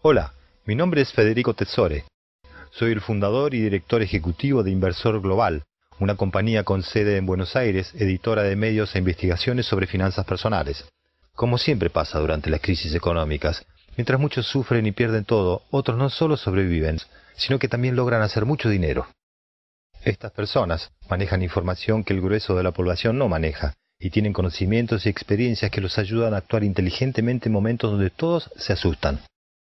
Hola, mi nombre es Federico Tezzore. Soy el fundador y director ejecutivo de Inversor Global, una compañía con sede en Buenos Aires, editora de medios e investigaciones sobre finanzas personales. Como siempre pasa durante las crisis económicas, mientras muchos sufren y pierden todo, otros no solo sobreviven, sino que también logran hacer mucho dinero. Estas personas manejan información que el grueso de la población no maneja, y tienen conocimientos y experiencias que los ayudan a actuar inteligentemente en momentos donde todos se asustan.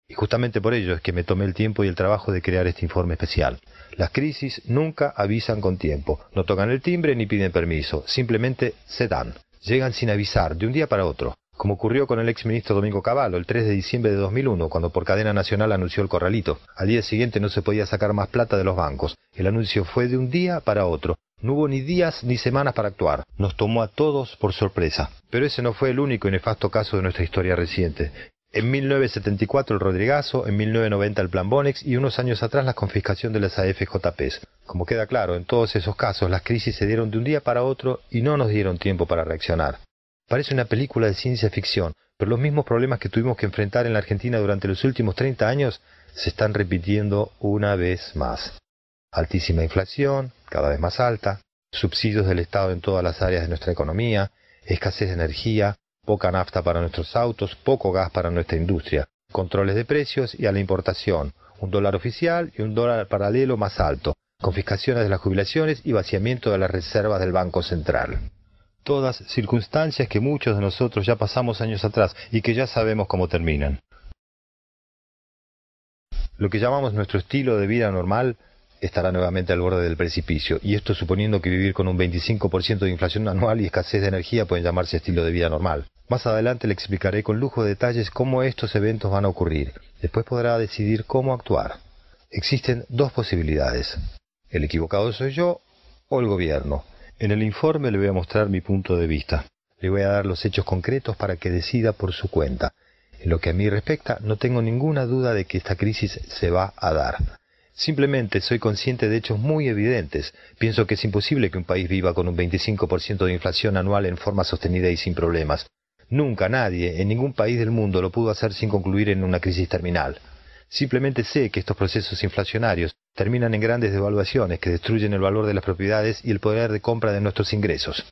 Y justamente por ello es que me tomé el tiempo y el trabajo de crear este informe especial. Las crisis nunca avisan con tiempo, no tocan el timbre ni piden permiso, simplemente se dan. Llegan sin avisar, de un día para otro, como ocurrió con el exministro Domingo Cavallo el 3 de diciembre de 2001, cuando por cadena nacional anunció el corralito. Al día siguiente no se podía sacar más plata de los bancos. El anuncio fue de un día para otro. No hubo ni días ni semanas para actuar. Nos tomó a todos por sorpresa. Pero ese no fue el único y nefasto caso de nuestra historia reciente. En 1974 el Rodrigazo, en 1990 el Plan Bonex y unos años atrás la confiscación de las AFJPs. Como queda claro, en todos esos casos las crisis se dieron de un día para otro y no nos dieron tiempo para reaccionar. Parece una película de ciencia ficción, pero los mismos problemas que tuvimos que enfrentar en la Argentina durante los últimos 30 años se están repitiendo una vez más. Altísima inflación, cada vez más alta, subsidios del Estado en todas las áreas de nuestra economía, escasez de energía, poca nafta para nuestros autos, poco gas para nuestra industria, controles de precios y a la importación, un dólar oficial y un dólar paralelo más alto, confiscaciones de las jubilaciones y vaciamiento de las reservas del Banco Central. Todas circunstancias que muchos de nosotros ya pasamos años atrás y que ya sabemos cómo terminan. Lo que llamamos nuestro estilo de vida normal estará nuevamente al borde del precipicio, y esto suponiendo que vivir con un 25% de inflación anual y escasez de energía pueden llamarse estilo de vida normal. Más adelante le explicaré con lujo de detalles cómo estos eventos van a ocurrir. Después podrá decidir cómo actuar. Existen dos posibilidades. El equivocado soy yo o el gobierno. En el informe le voy a mostrar mi punto de vista. Le voy a dar los hechos concretos para que decida por su cuenta. En lo que a mí respecta, no tengo ninguna duda de que esta crisis se va a dar. Simplemente soy consciente de hechos muy evidentes. Pienso que es imposible que un país viva con un 25% de inflación anual en forma sostenida y sin problemas. Nunca nadie, en ningún país del mundo, lo pudo hacer sin concluir en una crisis terminal. Simplemente sé que estos procesos inflacionarios terminan en grandes devaluaciones que destruyen el valor de las propiedades y el poder de compra de nuestros ingresos.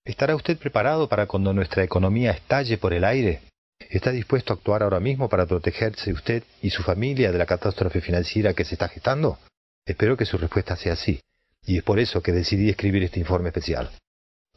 ¿Estará usted preparado para cuando nuestra economía estalle por el aire? ¿Está dispuesto a actuar ahora mismo para protegerse usted y su familia de la catástrofe financiera que se está gestando? Espero que su respuesta sea sí, y es por eso que decidí escribir este informe especial.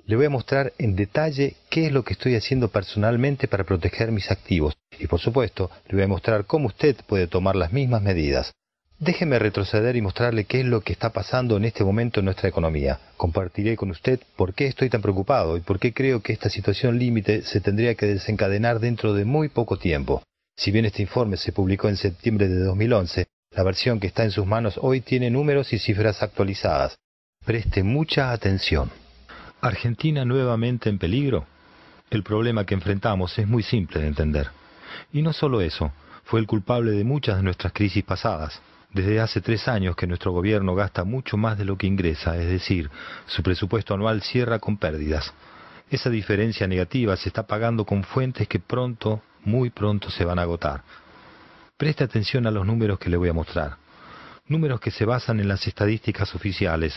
Le voy a mostrar en detalle qué es lo que estoy haciendo personalmente para proteger mis activos, y por supuesto le voy a mostrar cómo usted puede tomar las mismas medidas. Déjeme retroceder y mostrarle qué es lo que está pasando en este momento en nuestra economía. Compartiré con usted por qué estoy tan preocupado y por qué creo que esta situación límite se tendría que desencadenar dentro de muy poco tiempo. Si bien este informe se publicó en septiembre de 2011, la versión que está en sus manos hoy tiene números y cifras actualizadas. Preste mucha atención. ¿Argentina nuevamente en peligro? El problema que enfrentamos es muy simple de entender. Y no solo eso, fue el culpable de muchas de nuestras crisis pasadas. Desde hace 3 años que nuestro gobierno gasta mucho más de lo que ingresa, es decir, su presupuesto anual cierra con pérdidas. Esa diferencia negativa se está pagando con fuentes que pronto, muy pronto se van a agotar. Preste atención a los números que le voy a mostrar. Números que se basan en las estadísticas oficiales,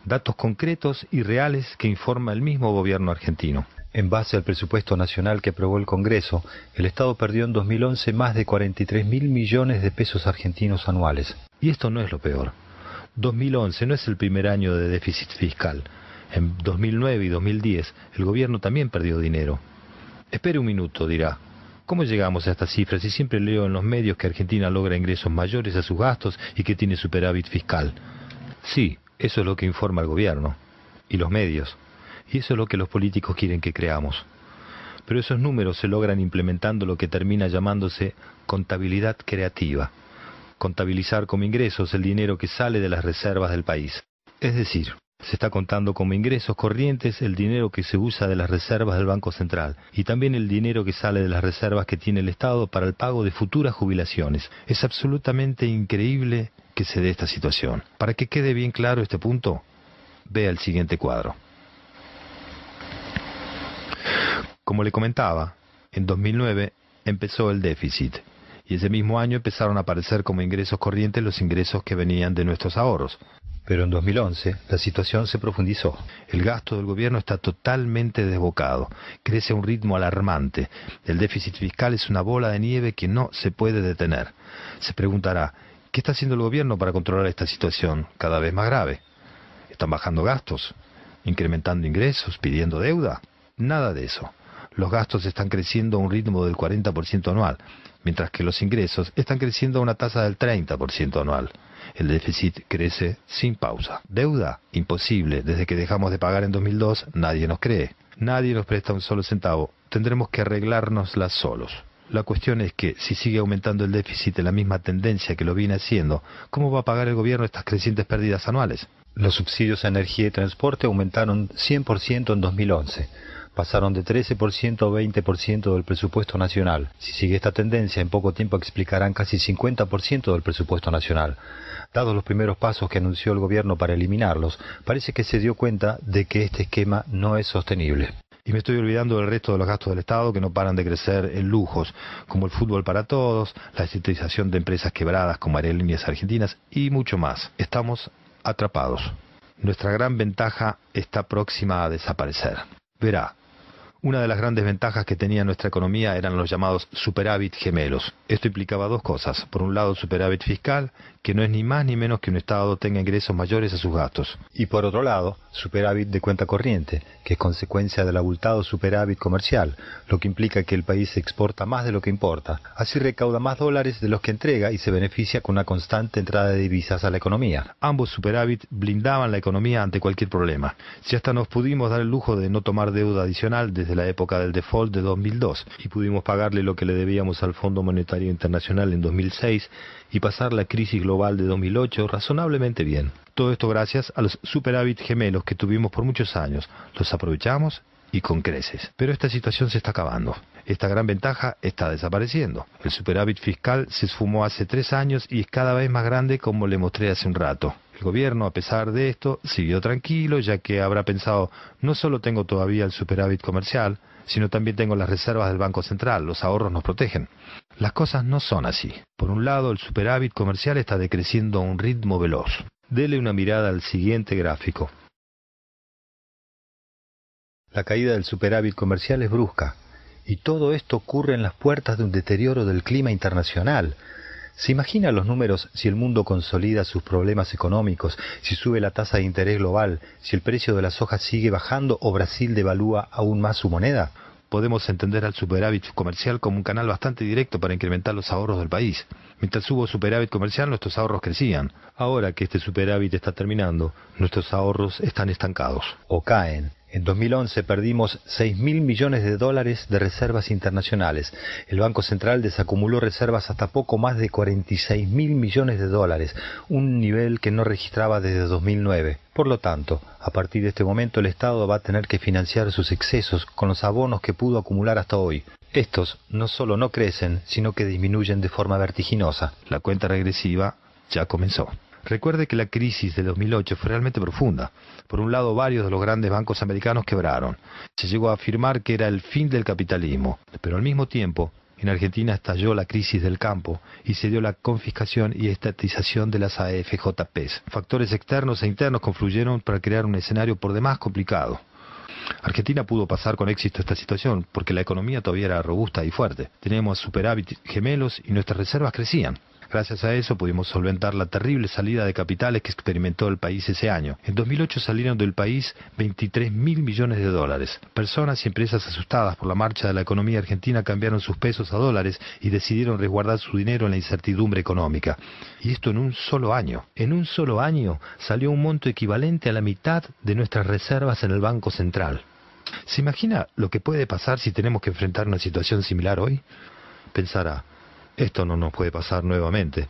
datos concretos y reales que informa el mismo gobierno argentino. En base al presupuesto nacional que aprobó el Congreso, el Estado perdió en 2011 más de 43.000 millones de pesos argentinos anuales. Y esto no es lo peor. 2011 no es el primer año de déficit fiscal. En 2009 y 2010 el gobierno también perdió dinero. Espere un minuto, dirá. ¿Cómo llegamos a estas cifras si siempre leo en los medios que Argentina logra ingresos mayores a sus gastos y que tiene superávit fiscal? Sí, eso es lo que informa el gobierno. Y los medios. Y eso es lo que los políticos quieren que creamos. Pero esos números se logran implementando lo que termina llamándose contabilidad creativa. Contabilizar como ingresos el dinero que sale de las reservas del país. Es decir, se está contando como ingresos corrientes el dinero que se usa de las reservas del Banco Central y también el dinero que sale de las reservas que tiene el Estado para el pago de futuras jubilaciones. Es absolutamente increíble que se dé esta situación. Para que quede bien claro este punto, vea el siguiente cuadro. Como le comentaba, en 2009 empezó el déficit y ese mismo año empezaron a aparecer como ingresos corrientes los ingresos que venían de nuestros ahorros. Pero en 2011 la situación se profundizó. El gasto del gobierno está totalmente desbocado, crece a un ritmo alarmante. El déficit fiscal es una bola de nieve que no se puede detener. Se preguntará, ¿qué está haciendo el gobierno para controlar esta situación cada vez más grave? ¿Están bajando gastos? ¿Incrementando ingresos? ¿Pidiendo deuda? Nada de eso. Los gastos están creciendo a un ritmo del 40% anual, mientras que los ingresos están creciendo a una tasa del 30% anual. El déficit crece sin pausa. ¿Deuda? Imposible. Desde que dejamos de pagar en 2002, nadie nos cree. Nadie nos presta un solo centavo. Tendremos que arreglárnoslas solos. La cuestión es que, si sigue aumentando el déficit en la misma tendencia que lo viene haciendo, ¿cómo va a pagar el gobierno estas crecientes pérdidas anuales? Los subsidios a energía y transporte aumentaron 100% en 2011. Pasaron de 13% a 20% del presupuesto nacional. Si sigue esta tendencia, en poco tiempo explicarán casi 50% del presupuesto nacional. Dados los primeros pasos que anunció el gobierno para eliminarlos, parece que se dio cuenta de que este esquema no es sostenible. Y me estoy olvidando del resto de los gastos del Estado que no paran de crecer en lujos, como el fútbol para todos, la estatización de empresas quebradas como Aerolíneas Argentinas y mucho más. Estamos atrapados. Nuestra gran ventaja está próxima a desaparecer. Verá, una de las grandes ventajas que tenía nuestra economía eran los llamados superávit gemelos. Esto implicaba dos cosas. Por un lado, superávit fiscal, que no es ni más ni menos que un Estado tenga ingresos mayores a sus gastos. Y por otro lado, superávit de cuenta corriente, que es consecuencia del abultado superávit comercial, lo que implica que el país exporta más de lo que importa. Así recauda más dólares de los que entrega y se beneficia con una constante entrada de divisas a la economía. Ambos superávit blindaban la economía ante cualquier problema. Si hasta nos pudimos dar el lujo de no tomar deuda adicional desde la época del default de 2002 y pudimos pagarle lo que le debíamos al Fondo Monetario Internacional en 2006 y pasar la crisis global de 2008 razonablemente bien. Todo esto gracias a los superávit gemelos que tuvimos por muchos años. Los aprovechamos y con creces. Pero esta situación se está acabando. Esta gran ventaja está desapareciendo. El superávit fiscal se esfumó hace 3 años y es cada vez más grande, como le mostré hace un rato. El gobierno, a pesar de esto, siguió tranquilo, ya que habrá pensado, no solo tengo todavía el superávit comercial, sino también tengo las reservas del Banco Central, los ahorros nos protegen. Las cosas no son así. Por un lado, el superávit comercial está decreciendo a un ritmo veloz. Dele una mirada al siguiente gráfico. La caída del superávit comercial es brusca, y todo esto ocurre en las puertas de un deterioro del clima internacional. ¿Se imagina los números si el mundo consolida sus problemas económicos, si sube la tasa de interés global, si el precio de la soja sigue bajando o Brasil devalúa aún más su moneda? Podemos entender al superávit comercial como un canal bastante directo para incrementar los ahorros del país. Mientras hubo superávit comercial, nuestros ahorros crecían. Ahora que este superávit está terminando, nuestros ahorros están estancados. O caen. En 2011 perdimos 6.000 millones de dólares de reservas internacionales. El Banco Central desacumuló reservas hasta poco más de 46.000 millones de dólares, un nivel que no registraba desde 2009. Por lo tanto, a partir de este momento el Estado va a tener que financiar sus excesos con los abonos que pudo acumular hasta hoy. Estos no solo no crecen, sino que disminuyen de forma vertiginosa. La cuenta regresiva ya comenzó. Recuerde que la crisis de 2008 fue realmente profunda. Por un lado, varios de los grandes bancos americanos quebraron. Se llegó a afirmar que era el fin del capitalismo, pero al mismo tiempo, en Argentina estalló la crisis del campo y se dio la confiscación y estatización de las AFJPs. Factores externos e internos confluyeron para crear un escenario por demás complicado. Argentina pudo pasar con éxito esta situación porque la economía todavía era robusta y fuerte. Teníamos superávit gemelos y nuestras reservas crecían. Gracias a eso pudimos solventar la terrible salida de capitales que experimentó el país ese año. En 2008 salieron del país 23.000 millones de dólares. Personas y empresas asustadas por la marcha de la economía argentina cambiaron sus pesos a dólares y decidieron resguardar su dinero en la incertidumbre económica. Y esto en un solo año. En un solo año salió un monto equivalente a la mitad de nuestras reservas en el Banco Central. ¿Se imagina lo que puede pasar si tenemos que enfrentar una situación similar hoy? Pensará, esto no nos puede pasar nuevamente.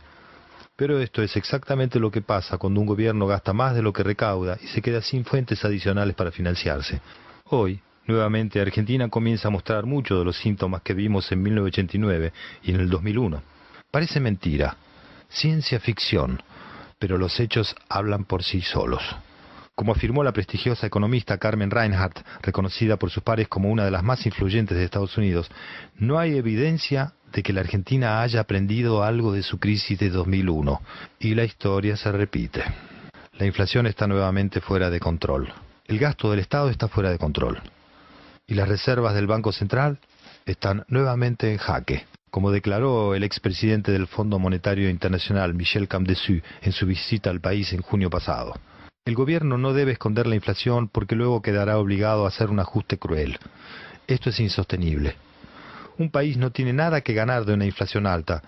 Pero esto es exactamente lo que pasa cuando un gobierno gasta más de lo que recauda y se queda sin fuentes adicionales para financiarse. Hoy, nuevamente, Argentina comienza a mostrar muchos de los síntomas que vimos en 1989 y en el 2001. Parece mentira, ciencia ficción, pero los hechos hablan por sí solos. Como afirmó la prestigiosa economista Carmen Reinhardt, reconocida por sus pares como una de las más influyentes de Estados Unidos, no hay evidencia de que la Argentina haya aprendido algo de su crisis de 2001, y la historia se repite. La inflación está nuevamente fuera de control. El gasto del Estado está fuera de control. Y las reservas del Banco Central están nuevamente en jaque, como declaró el expresidente del Fondo Monetario Internacional, Michel Camdessus, en su visita al país en junio pasado. El gobierno no debe esconder la inflación porque luego quedará obligado a hacer un ajuste cruel. Esto es insostenible. Un país no tiene nada que ganar de una inflación alta,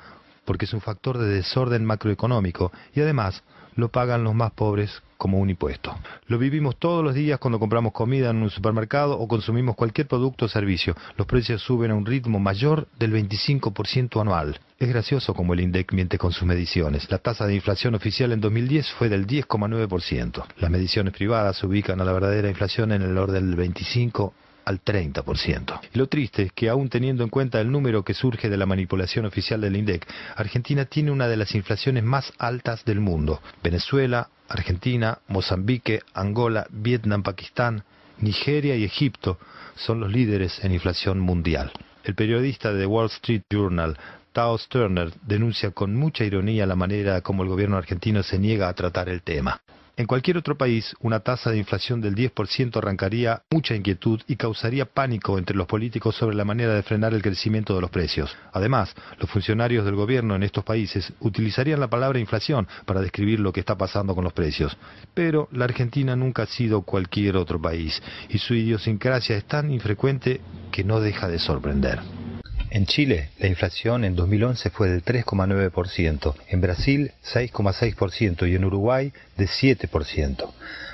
porque es un factor de desorden macroeconómico y además lo pagan los más pobres como un impuesto. Lo vivimos todos los días cuando compramos comida en un supermercado o consumimos cualquier producto o servicio. Los precios suben a un ritmo mayor del 25% anual. Es gracioso como el INDEC miente con sus mediciones. La tasa de inflación oficial en 2010 fue del 10,9%. Las mediciones privadas ubican a la verdadera inflación en el orden del 25 al 30%. Y lo triste es que, aún teniendo en cuenta el número que surge de la manipulación oficial del INDEC, Argentina tiene una de las inflaciones más altas del mundo. Venezuela, Argentina, Mozambique, Angola, Vietnam, Pakistán, Nigeria y Egipto son los líderes en inflación mundial. El periodista de The Wall Street Journal, Tao Sterner, denuncia con mucha ironía la manera como el gobierno argentino se niega a tratar el tema. En cualquier otro país, una tasa de inflación del 10% arrancaría mucha inquietud y causaría pánico entre los políticos sobre la manera de frenar el crecimiento de los precios. Además, los funcionarios del gobierno en estos países utilizarían la palabra inflación para describir lo que está pasando con los precios. Pero la Argentina nunca ha sido cualquier otro país, y su idiosincrasia es tan infrecuente que no deja de sorprender. En Chile, la inflación en 2011 fue del 3,9%, en Brasil 6,6% y en Uruguay de 7%.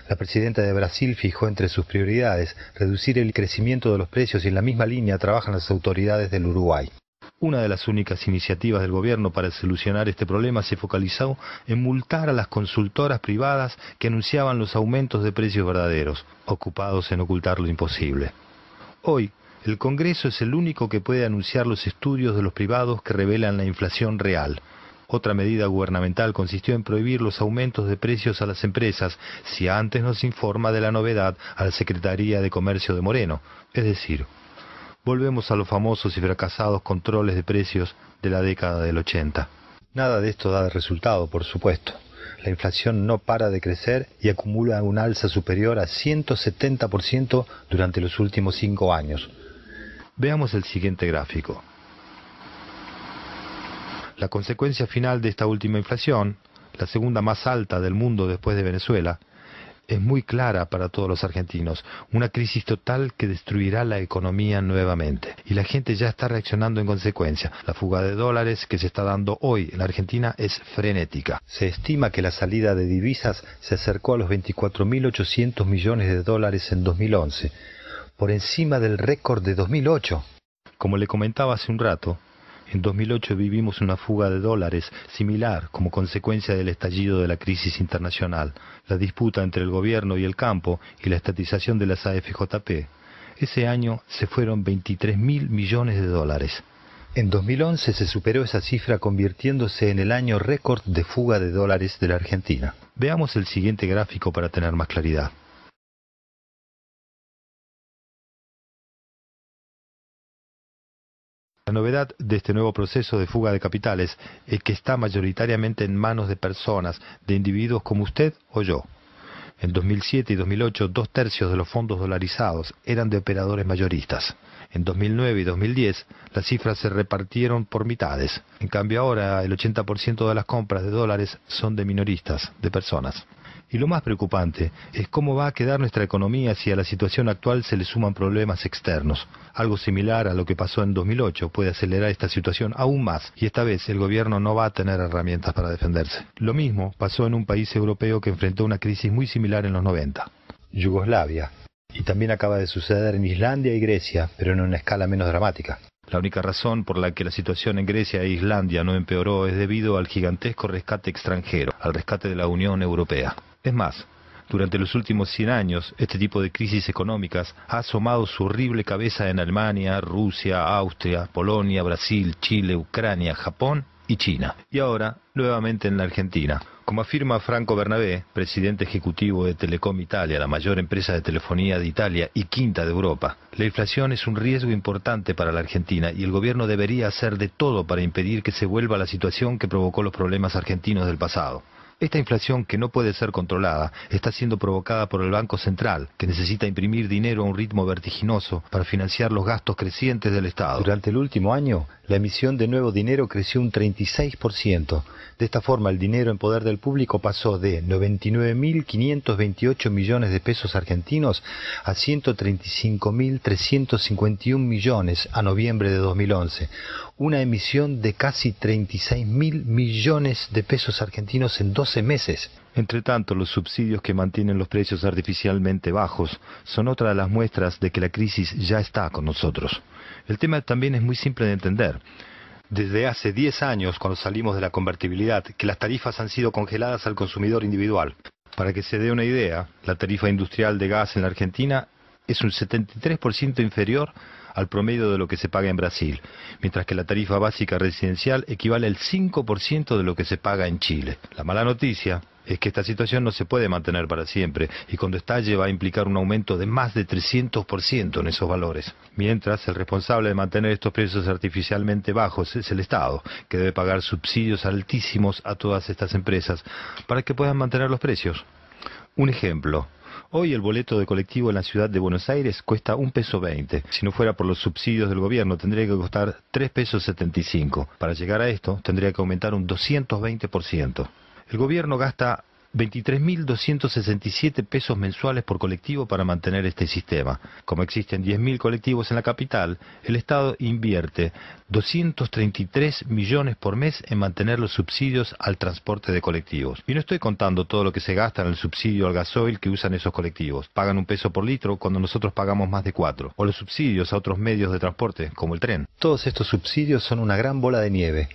La presidenta de Brasil fijó entre sus prioridades reducir el crecimiento de los precios y en la misma línea trabajan las autoridades del Uruguay. Una de las únicas iniciativas del gobierno para solucionar este problema se focalizó en multar a las consultoras privadas que anunciaban los aumentos de precios verdaderos, ocupados en ocultar lo imposible. Hoy, el Congreso es el único que puede anunciar los estudios de los privados que revelan la inflación real. Otra medida gubernamental consistió en prohibir los aumentos de precios a las empresas si antes no se informa de la novedad a la Secretaría de Comercio de Moreno. Es decir, volvemos a los famosos y fracasados controles de precios de la década del 80. Nada de esto da resultado, por supuesto. La inflación no para de crecer y acumula un alza superior a 170% durante los últimos 5 años. Veamos el siguiente gráfico. La consecuencia final de esta última inflación, la segunda más alta del mundo después de Venezuela, es muy clara para todos los argentinos. Una crisis total que destruirá la economía nuevamente. Y la gente ya está reaccionando en consecuencia. La fuga de dólares que se está dando hoy en la Argentina es frenética. Se estima que la salida de divisas se acercó a los 24.800 millones de dólares en 2011. Por encima del récord de 2008. Como le comentaba hace un rato, en 2008 vivimos una fuga de dólares similar como consecuencia del estallido de la crisis internacional, la disputa entre el gobierno y el campo y la estatización de las AFJP. Ese año se fueron 23.000 millones de dólares. En 2011 se superó esa cifra convirtiéndose en el año récord de fuga de dólares de la Argentina. Veamos el siguiente gráfico para tener más claridad. La novedad de este nuevo proceso de fuga de capitales es que está mayoritariamente en manos de personas, de individuos como usted o yo. En 2007 y 2008, 2/3 de los fondos dolarizados eran de operadores mayoristas. En 2009 y 2010, las cifras se repartieron por mitades. En cambio ahora, el 80% de las compras de dólares son de minoristas, de personas. Y lo más preocupante es cómo va a quedar nuestra economía si a la situación actual se le suman problemas externos. Algo similar a lo que pasó en 2008 puede acelerar esta situación aún más, y esta vez el gobierno no va a tener herramientas para defenderse. Lo mismo pasó en un país europeo que enfrentó una crisis muy similar en los 90. Yugoslavia. Y también acaba de suceder en Islandia y Grecia, pero en una escala menos dramática. La única razón por la que la situación en Grecia e Islandia no empeoró es debido al gigantesco rescate extranjero, al rescate de la Unión Europea. Es más, durante los últimos 100 años, este tipo de crisis económicas ha asomado su horrible cabeza en Alemania, Rusia, Austria, Polonia, Brasil, Chile, Ucrania, Japón y China. Y ahora, nuevamente en la Argentina, Como afirma Franco Bernabé, presidente ejecutivo de Telecom Italia, la mayor empresa de telefonía de Italia y quinta de Europa, la inflación es un riesgo importante para la Argentina y el gobierno debería hacer de todo para impedir que se vuelva a la situación que provocó los problemas argentinos del pasado. Esta inflación, que no puede ser controlada, está siendo provocada por el Banco Central, que necesita imprimir dinero a un ritmo vertiginoso para financiar los gastos crecientes del Estado. Durante el último año, la emisión de nuevo dinero creció un 36%. De esta forma, el dinero en poder del público pasó de 99.528 millones de pesos argentinos a 135.351 millones a noviembre de 2011. Una emisión de casi 36.000 millones de pesos argentinos en 12 meses. Entre tanto, los subsidios que mantienen los precios artificialmente bajos son otra de las muestras de que la crisis ya está con nosotros. El tema también es muy simple de entender. Desde hace 10 años, cuando salimos de la convertibilidad, que las tarifas han sido congeladas al consumidor individual. Para que se dé una idea, la tarifa industrial de gas en la Argentina es un 73% inferior al promedio de lo que se paga en Brasil, mientras que la tarifa básica residencial equivale al 5% de lo que se paga en Chile. La mala noticia es que esta situación no se puede mantener para siempre y cuando estalle va a implicar un aumento de más de 300% en esos valores. Mientras, el responsable de mantener estos precios artificialmente bajos es el Estado, que debe pagar subsidios altísimos a todas estas empresas para que puedan mantener los precios. Un ejemplo. Hoy el boleto de colectivo en la ciudad de Buenos Aires cuesta $1.20. Si no fuera por los subsidios del gobierno tendría que costar $3.75. Para llegar a esto tendría que aumentar un 220%. El gobierno gasta 23.267 pesos mensuales por colectivo para mantener este sistema. Como existen 10.000 colectivos en la capital, el Estado invierte 233 millones por mes en mantener los subsidios al transporte de colectivos. Y no estoy contando todo lo que se gasta en el subsidio al gasoil que usan esos colectivos. Pagan $1 por litro cuando nosotros pagamos más de 4. O los subsidios a otros medios de transporte, como el tren. Todos estos subsidios son una gran bola de nieve.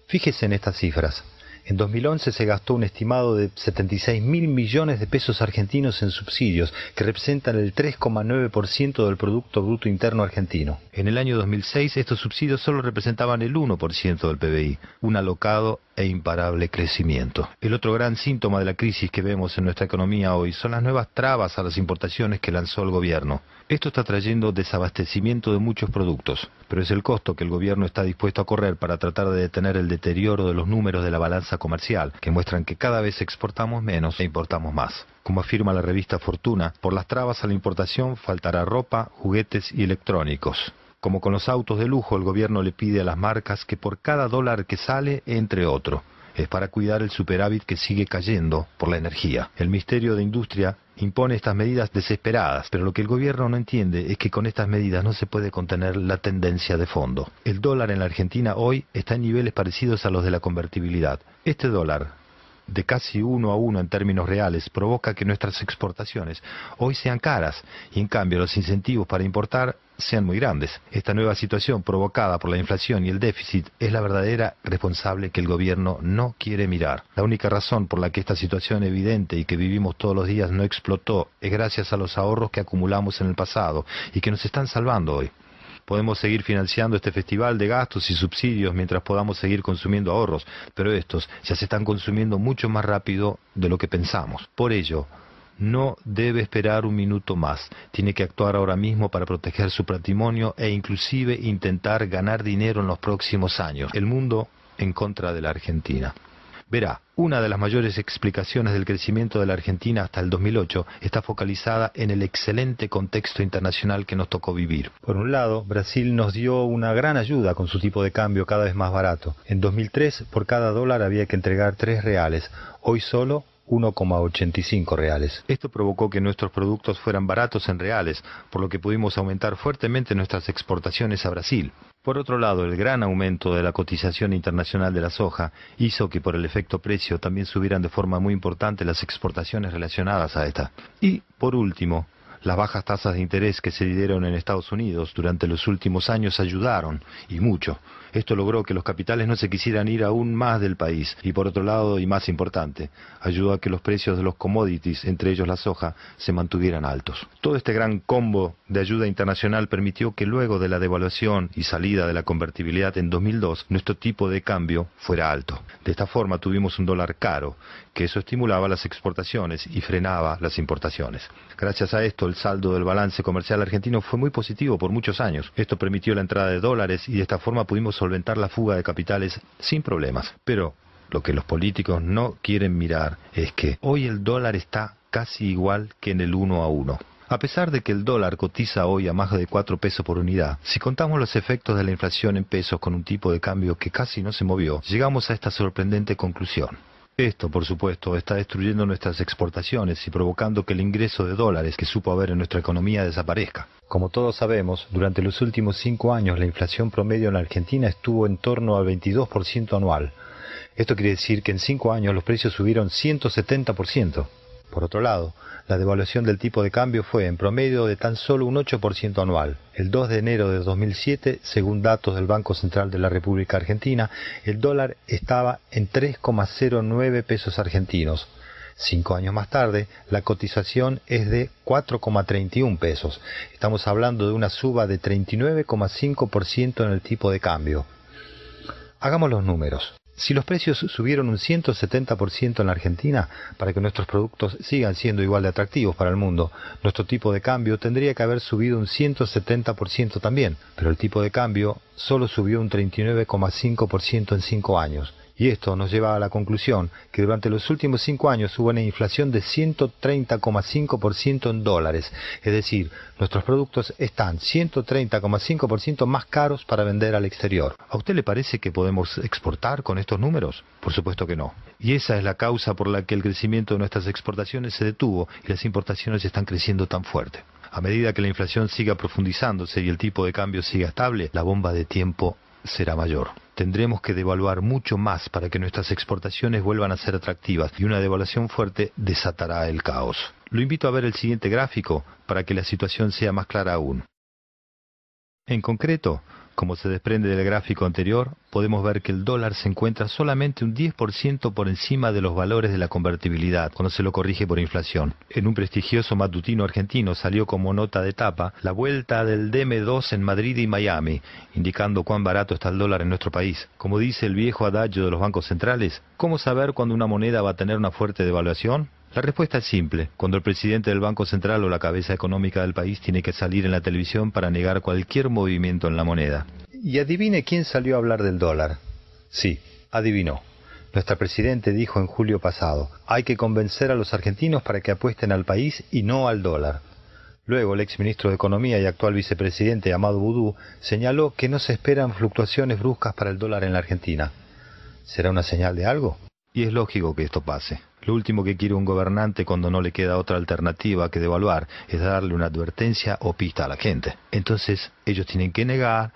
Fíjese en estas cifras. En 2011 se gastó un estimado de 76.000 millones de pesos argentinos en subsidios, que representan el 3,9% del Producto Bruto Interno argentino. En el año 2006 estos subsidios solo representaban el 1% del PBI, un alocado e imparable crecimiento. El otro gran síntoma de la crisis que vemos en nuestra economía hoy son las nuevas trabas a las importaciones que lanzó el gobierno. Esto está trayendo desabastecimiento de muchos productos, pero es el costo que el gobierno está dispuesto a correr para tratar de detener el deterioro de los números de la balanza comercial, que muestran que cada vez exportamos menos e importamos más. Como afirma la revista Fortuna, por las trabas a la importación faltará ropa, juguetes y electrónicos. Como con los autos de lujo, el gobierno le pide a las marcas que por cada dólar que sale entre otro. Es para cuidar el superávit que sigue cayendo por la energía. El Ministerio de Industria impone estas medidas desesperadas, pero lo que el gobierno no entiende es que con estas medidas no se puede contener la tendencia de fondo. El dólar en la Argentina hoy está en niveles parecidos a los de la convertibilidad. Este dólar, de casi 1 a 1 en términos reales, provoca que nuestras exportaciones hoy sean caras y en cambio los incentivos para importar sean muy grandes. Esta nueva situación provocada por la inflación y el déficit es la verdadera responsable que el gobierno no quiere mirar. La única razón por la que esta situación evidente y que vivimos todos los días no explotó es gracias a los ahorros que acumulamos en el pasado y que nos están salvando hoy. Podemos seguir financiando este festival de gastos y subsidios mientras podamos seguir consumiendo ahorros, pero estos ya se están consumiendo mucho más rápido de lo que pensamos. Por ello, no debe esperar un minuto más. Tiene que actuar ahora mismo para proteger su patrimonio e inclusive intentar ganar dinero en los próximos años. El mundo en contra de la Argentina. Verá, una de las mayores explicaciones del crecimiento de la Argentina hasta el 2008 está focalizada en el excelente contexto internacional que nos tocó vivir. Por un lado, Brasil nos dio una gran ayuda con su tipo de cambio cada vez más barato. En 2003, por cada dólar había que entregar 3 reales. Hoy solo 1,85 reales. Esto provocó que nuestros productos fueran baratos en reales, por lo que pudimos aumentar fuertemente nuestras exportaciones a Brasil. Por otro lado, el gran aumento de la cotización internacional de la soja hizo que por el efecto precio también subieran de forma muy importante las exportaciones relacionadas a esta. Y, por último, Las bajas tasas de interés que se dieron en Estados Unidos durante los últimos años ayudaron, y mucho. Esto logró que los capitales no se quisieran ir aún más del país, y por otro lado, y más importante, ayudó a que los precios de los commodities, entre ellos la soja, se mantuvieran altos. Todo este gran combo de ayuda internacional permitió que luego de la devaluación y salida de la convertibilidad en 2002, nuestro tipo de cambio fuera alto. De esta forma tuvimos un dólar caro, que eso estimulaba las exportaciones y frenaba las importaciones. Gracias a esto, el saldo del balance comercial argentino fue muy positivo por muchos años. Esto permitió la entrada de dólares y de esta forma pudimos solventar la fuga de capitales sin problemas. Pero lo que los políticos no quieren mirar es que hoy el dólar está casi igual que en el 1 a 1. A pesar de que el dólar cotiza hoy a más de 4 pesos por unidad, si contamos los efectos de la inflación en pesos con un tipo de cambio que casi no se movió, llegamos a esta sorprendente conclusión. Esto, por supuesto, está destruyendo nuestras exportaciones y provocando que el ingreso de dólares que supo haber en nuestra economía desaparezca. Como todos sabemos, durante los últimos 5 años la inflación promedio en la Argentina estuvo en torno al 22% anual. Esto quiere decir que en 5 años los precios subieron 170%. Por otro lado, la devaluación del tipo de cambio fue en promedio de tan solo un 8% anual. El 2 de enero de 2007, según datos del Banco Central de la República Argentina, el dólar estaba en 3,09 pesos argentinos. 5 años más tarde, la cotización es de 4,31 pesos. Estamos hablando de una suba de 39,5% en el tipo de cambio. Hagamos los números. Si los precios subieron un 170% en la Argentina, para que nuestros productos sigan siendo igual de atractivos para el mundo, nuestro tipo de cambio tendría que haber subido un 170% también, pero el tipo de cambio solo subió un 39,5% en 5 años. Y esto nos lleva a la conclusión que durante los últimos 5 años hubo una inflación de 130,5% en dólares. Es decir, nuestros productos están 130,5% más caros para vender al exterior. ¿A usted le parece que podemos exportar con estos números? Por supuesto que no. Y esa es la causa por la que el crecimiento de nuestras exportaciones se detuvo y las importaciones están creciendo tan fuerte. A medida que la inflación siga profundizándose y el tipo de cambio siga estable, la bomba de tiempo será mayor. Tendremos que devaluar mucho más para que nuestras exportaciones vuelvan a ser atractivas y una devaluación fuerte desatará el caos. Lo invito a ver el siguiente gráfico para que la situación sea más clara aún. En concreto, como se desprende del gráfico anterior, podemos ver que el dólar se encuentra solamente un 10% por encima de los valores de la convertibilidad cuando se lo corrige por inflación. En un prestigioso matutino argentino salió como nota de tapa la vuelta del DM2 en Madrid y Miami, indicando cuán barato está el dólar en nuestro país. Como dice el viejo adagio de los bancos centrales, ¿cómo saber cuándo una moneda va a tener una fuerte devaluación? La respuesta es simple, cuando el presidente del Banco Central o la cabeza económica del país tiene que salir en la televisión para negar cualquier movimiento en la moneda. Y adivine quién salió a hablar del dólar. Sí, adivinó. Nuestra presidente dijo en julio pasado, hay que convencer a los argentinos para que apuesten al país y no al dólar. Luego el exministro de Economía y actual vicepresidente Amado Boudou señaló que no se esperan fluctuaciones bruscas para el dólar en la Argentina. ¿Será una señal de algo? Y es lógico que esto pase. Lo último que quiere un gobernante cuando no le queda otra alternativa que devaluar es darle una advertencia o pista a la gente. Entonces ellos tienen que negar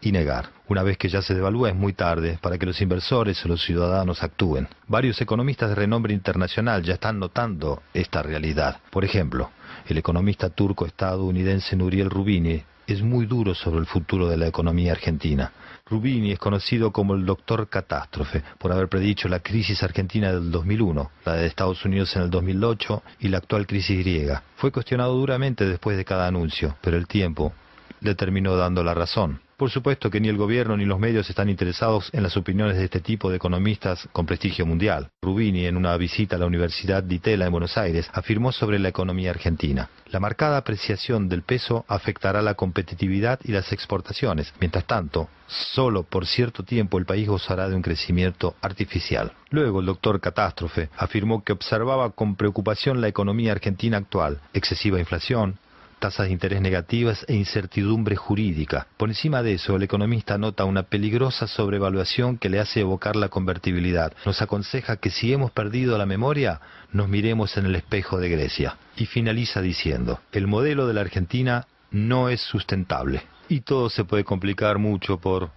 y negar. Una vez que ya se devalúa es muy tarde para que los inversores o los ciudadanos actúen. Varios economistas de renombre internacional ya están notando esta realidad. Por ejemplo, el economista turco-estadounidense Nouriel Roubini es muy duro sobre el futuro de la economía argentina. Roubini es conocido como el Doctor Catástrofe por haber predicho la crisis argentina del 2001, la de Estados Unidos en el 2008 y la actual crisis griega. Fue cuestionado duramente después de cada anuncio, pero el tiempo le terminó dando la razón. Por supuesto que ni el gobierno ni los medios están interesados en las opiniones de este tipo de economistas con prestigio mundial. Roubini, en una visita a la Universidad di Tella en Buenos Aires, afirmó sobre la economía argentina: la marcada apreciación del peso afectará la competitividad y las exportaciones. Mientras tanto, solo por cierto tiempo el país gozará de un crecimiento artificial. Luego el doctor Catástrofe afirmó que observaba con preocupación la economía argentina actual: excesiva inflación, tasas de interés negativas e incertidumbre jurídica. Por encima de eso, el economista nota una peligrosa sobrevaluación que le hace evocar la convertibilidad. Nos aconseja que si hemos perdido la memoria, nos miremos en el espejo de Grecia. Y finaliza diciendo: el modelo de la Argentina no es sustentable. Y todo se puede complicar mucho por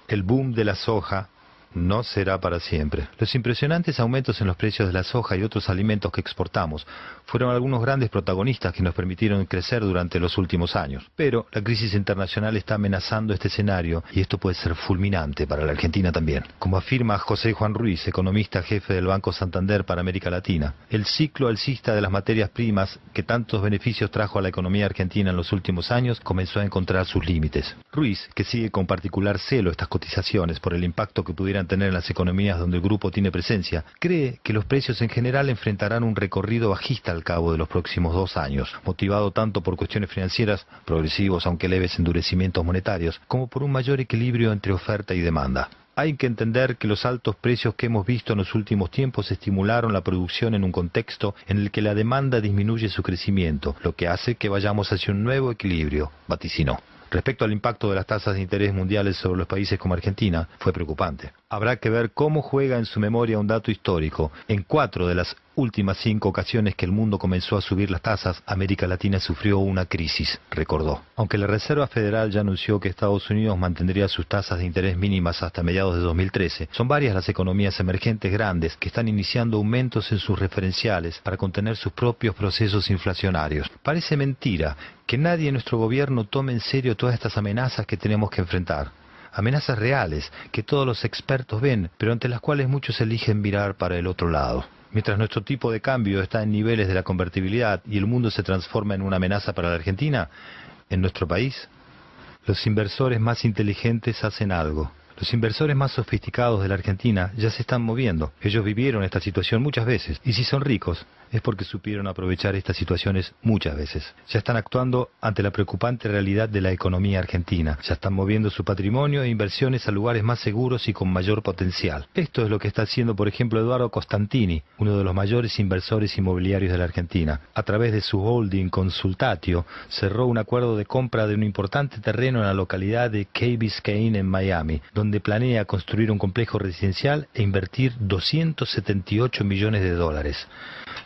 el boom de la soja, no será para siempre. Los impresionantes aumentos en los precios de la soja y otros alimentos que exportamos fueron algunos grandes protagonistas que nos permitieron crecer durante los últimos años. Pero la crisis internacional está amenazando este escenario y esto puede ser fulminante para la Argentina también. Como afirma José Juan Ruiz, economista jefe del Banco Santander para América Latina, el ciclo alcista de las materias primas que tantos beneficios trajo a la economía argentina en los últimos años comenzó a encontrar sus límites. Ruiz, que sigue con particular celo estas cotizaciones por el impacto que pudieran tener en las economías donde el grupo tiene presencia, cree que los precios en general enfrentarán un recorrido bajista al cabo de los próximos 2 años, motivado tanto por cuestiones financieras, progresivos aunque leves endurecimientos monetarios, como por un mayor equilibrio entre oferta y demanda. Hay que entender que los altos precios que hemos visto en los últimos tiempos estimularon la producción en un contexto en el que la demanda disminuye su crecimiento, lo que hace que vayamos hacia un nuevo equilibrio, vaticinó. Respecto al impacto de las tasas de interés mundiales sobre los países como Argentina, fue preocupante. Habrá que ver cómo juega en su memoria un dato histórico. En 4 de las últimas 5 ocasiones que el mundo comenzó a subir las tasas, América Latina sufrió una crisis, recordó. Aunque la Reserva Federal ya anunció que Estados Unidos mantendría sus tasas de interés mínimas hasta mediados de 2013, son varias las economías emergentes grandes que están iniciando aumentos en sus referenciales para contener sus propios procesos inflacionarios. Parece mentira que nadie en nuestro gobierno tome en serio todas estas amenazas que tenemos que enfrentar. Amenazas reales que todos los expertos ven, pero ante las cuales muchos eligen mirar para el otro lado. Mientras nuestro tipo de cambio está en niveles de la convertibilidad y el mundo se transforma en una amenaza para la Argentina, en nuestro país, los inversores más inteligentes hacen algo. Los inversores más sofisticados de la Argentina ya se están moviendo. Ellos vivieron esta situación muchas veces. Y si son ricos, es porque supieron aprovechar estas situaciones muchas veces. Ya están actuando ante la preocupante realidad de la economía argentina. Ya están moviendo su patrimonio e inversiones a lugares más seguros y con mayor potencial. Esto es lo que está haciendo, por ejemplo, Eduardo Costantini, uno de los mayores inversores inmobiliarios de la Argentina. A través de su holding Consultatio, cerró un acuerdo de compra de un importante terreno en la localidad de Key Biscayne en Miami, donde planea construir un complejo residencial e invertir $278 millones.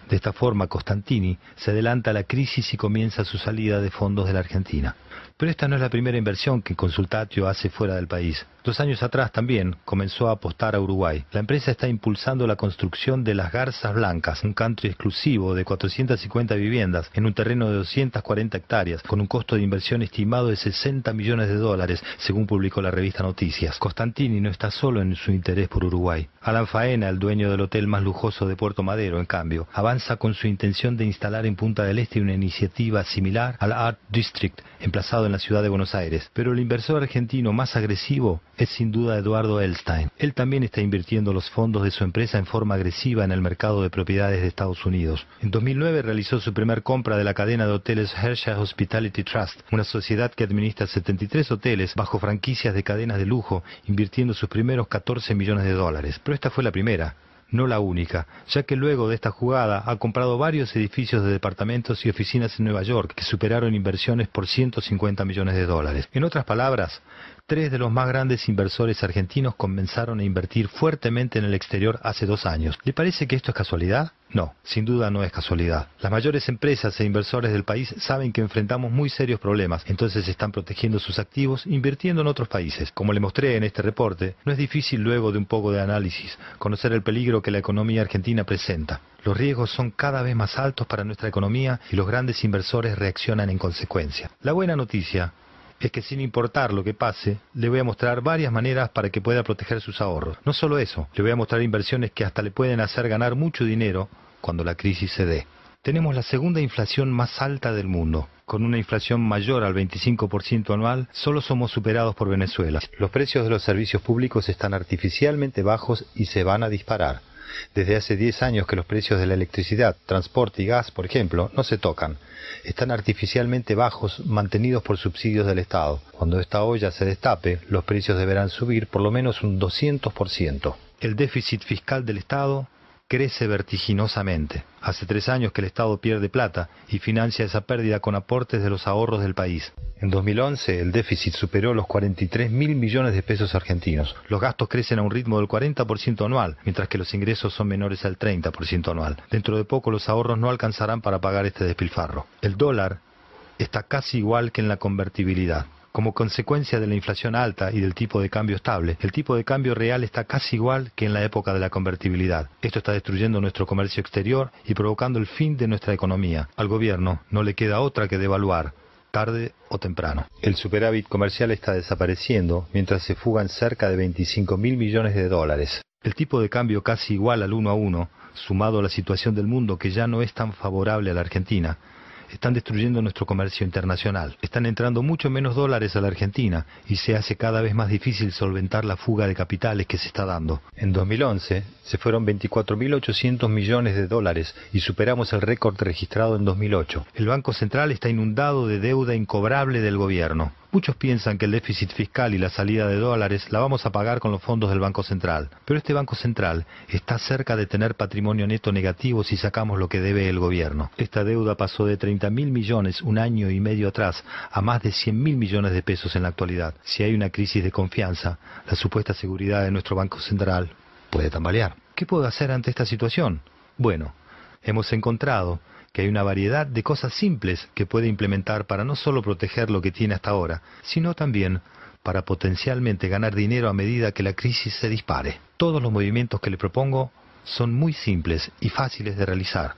De esta forma, Costantini se adelanta a la crisis y comienza su salida de fondos de la Argentina. Pero esta no es la primera inversión que Consultatio hace fuera del país. 2 años atrás también comenzó a apostar a Uruguay. La empresa está impulsando la construcción de Las Garzas Blancas, un country exclusivo de 450 viviendas en un terreno de 240 hectáreas, con un costo de inversión estimado de $60 millones, según publicó la revista Noticias. Costantini no está solo en su interés por Uruguay. Alan Faena, el dueño del hotel más lujoso de Puerto Madero, en cambio, avanza con su intención de instalar en Punta del Este una iniciativa similar al Art District, emplazado en la ciudad de Buenos Aires. Pero el inversor argentino más agresivo es sin duda Eduardo Elstein. Él también está invirtiendo los fondos de su empresa en forma agresiva en el mercado de propiedades de Estados Unidos. En 2009 realizó su primer compra de la cadena de hoteles Hersha Hospitality Trust, una sociedad que administra 73 hoteles bajo franquicias de cadenas de lujo, invirtiendo sus primeros $14 millones. Pero esta fue la primera, no la única, ya que luego de esta jugada ha comprado varios edificios de departamentos y oficinas en Nueva York que superaron inversiones por $150 millones. En otras palabras, 3 de los más grandes inversores argentinos comenzaron a invertir fuertemente en el exterior hace 2 años. ¿Le parece que esto es casualidad? No, sin duda no es casualidad. Las mayores empresas e inversores del país saben que enfrentamos muy serios problemas, entonces están protegiendo sus activos invirtiendo en otros países. Como le mostré en este reporte, no es difícil luego de un poco de análisis conocer el peligro que la economía argentina presenta. Los riesgos son cada vez más altos para nuestra economía y los grandes inversores reaccionan en consecuencia. La buena noticia es que sin importar lo que pase, le voy a mostrar varias maneras para que pueda proteger sus ahorros. No solo eso, le voy a mostrar inversiones que hasta le pueden hacer ganar mucho dinero cuando la crisis se dé. Tenemos la segunda inflación más alta del mundo. Con una inflación mayor al 25% anual, solo somos superados por Venezuela. Los precios de los servicios públicos están artificialmente bajos y se van a disparar. Desde hace 10 años que los precios de la electricidad, transporte y gas, por ejemplo, no se tocan. Están artificialmente bajos, mantenidos por subsidios del Estado. Cuando esta olla se destape, los precios deberán subir por lo menos un 200%. El déficit fiscal del Estado crece vertiginosamente. Hace 3 años que el Estado pierde plata y financia esa pérdida con aportes de los ahorros del país. En 2011 el déficit superó los 43.000 millones de pesos argentinos. Los gastos crecen a un ritmo del 40% anual, mientras que los ingresos son menores al 30% anual. Dentro de poco los ahorros no alcanzarán para pagar este despilfarro. El dólar está casi igual que en la convertibilidad. Como consecuencia de la inflación alta y del tipo de cambio estable, el tipo de cambio real está casi igual que en la época de la convertibilidad. Esto está destruyendo nuestro comercio exterior y provocando el fin de nuestra economía. Al gobierno no le queda otra que devaluar, tarde o temprano. El superávit comercial está desapareciendo mientras se fugan cerca de 25.000 millones de dólares. El tipo de cambio casi igual al 1 a 1, sumado a la situación del mundo que ya no es tan favorable a la Argentina, están destruyendo nuestro comercio internacional. Están entrando mucho menos dólares a la Argentina y se hace cada vez más difícil solventar la fuga de capitales que se está dando. En 2011 se fueron 24.800 millones de dólares y superamos el récord registrado en 2008. El Banco Central está inundado de deuda incobrable del gobierno. Muchos piensan que el déficit fiscal y la salida de dólares la vamos a pagar con los fondos del Banco Central. Pero este Banco Central está cerca de tener patrimonio neto negativo si sacamos lo que debe el gobierno. Esta deuda pasó de 30.000 millones un año y medio atrás a más de 100.000 millones de pesos en la actualidad. Si hay una crisis de confianza, la supuesta seguridad de nuestro Banco Central puede tambalear. ¿Qué puedo hacer ante esta situación? Bueno, hemos encontrado que hay una variedad de cosas simples que puede implementar para no solo proteger lo que tiene hasta ahora, sino también para potencialmente ganar dinero a medida que la crisis se dispare. Todos los movimientos que le propongo son muy simples y fáciles de realizar,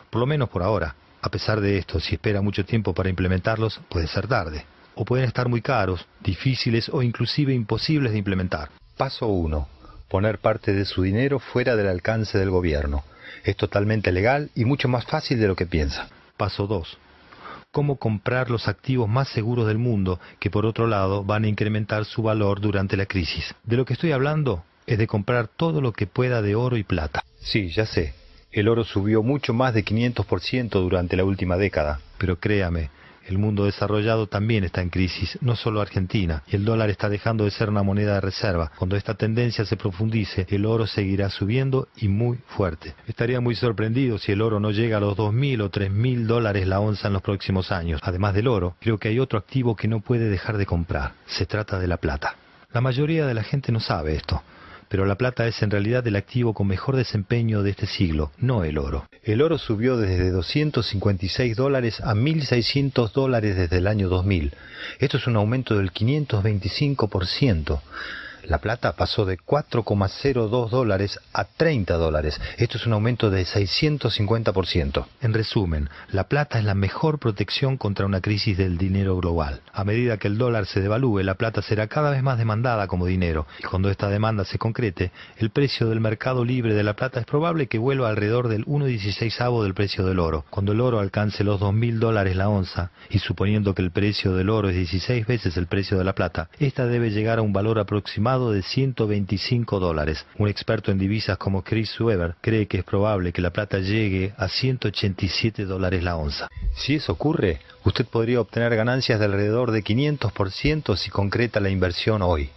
por lo menos por ahora. A pesar de esto, si espera mucho tiempo para implementarlos, puede ser tarde, o pueden estar muy caros, difíciles o inclusive imposibles de implementar. Paso 1. Poner parte de su dinero fuera del alcance del gobierno. Es totalmente legal y mucho más fácil de lo que piensa. Paso 2. Cómo comprar los activos más seguros del mundo que por otro lado van a incrementar su valor durante la crisis. De lo que estoy hablando es de comprar todo lo que pueda de oro y plata. Sí, ya sé. El oro subió mucho más de 500% durante la última década. Pero créame, el mundo desarrollado también está en crisis, no solo Argentina, y el dólar está dejando de ser una moneda de reserva. Cuando esta tendencia se profundice, el oro seguirá subiendo y muy fuerte. Estaría muy sorprendido si el oro no llega a los 2.000 o 3.000 dólares la onza en los próximos años. Además del oro, creo que hay otro activo que no puede dejar de comprar. Se trata de la plata. La mayoría de la gente no sabe esto, pero la plata es en realidad el activo con mejor desempeño de este siglo, no el oro. El oro subió desde 256 dólares a 1.600 dólares desde el año 2000. Esto es un aumento del 525%. La plata pasó de 4,02 dólares a 30 dólares. Esto es un aumento de 650%. En resumen, la plata es la mejor protección contra una crisis del dinero global. A medida que el dólar se devalúe, la plata será cada vez más demandada como dinero. Y cuando esta demanda se concrete, el precio del mercado libre de la plata es probable que vuelva alrededor del 1,16 del precio del oro. Cuando el oro alcance los 2.000 dólares la onza, y suponiendo que el precio del oro es 16 veces el precio de la plata, esta debe llegar a un valor aproximado de 125 dólares. Un experto en divisas como Chris Weber cree que es probable que la plata llegue a 187 dólares la onza. Si eso ocurre, usted podría obtener ganancias de alrededor de 500% si concreta la inversión hoy.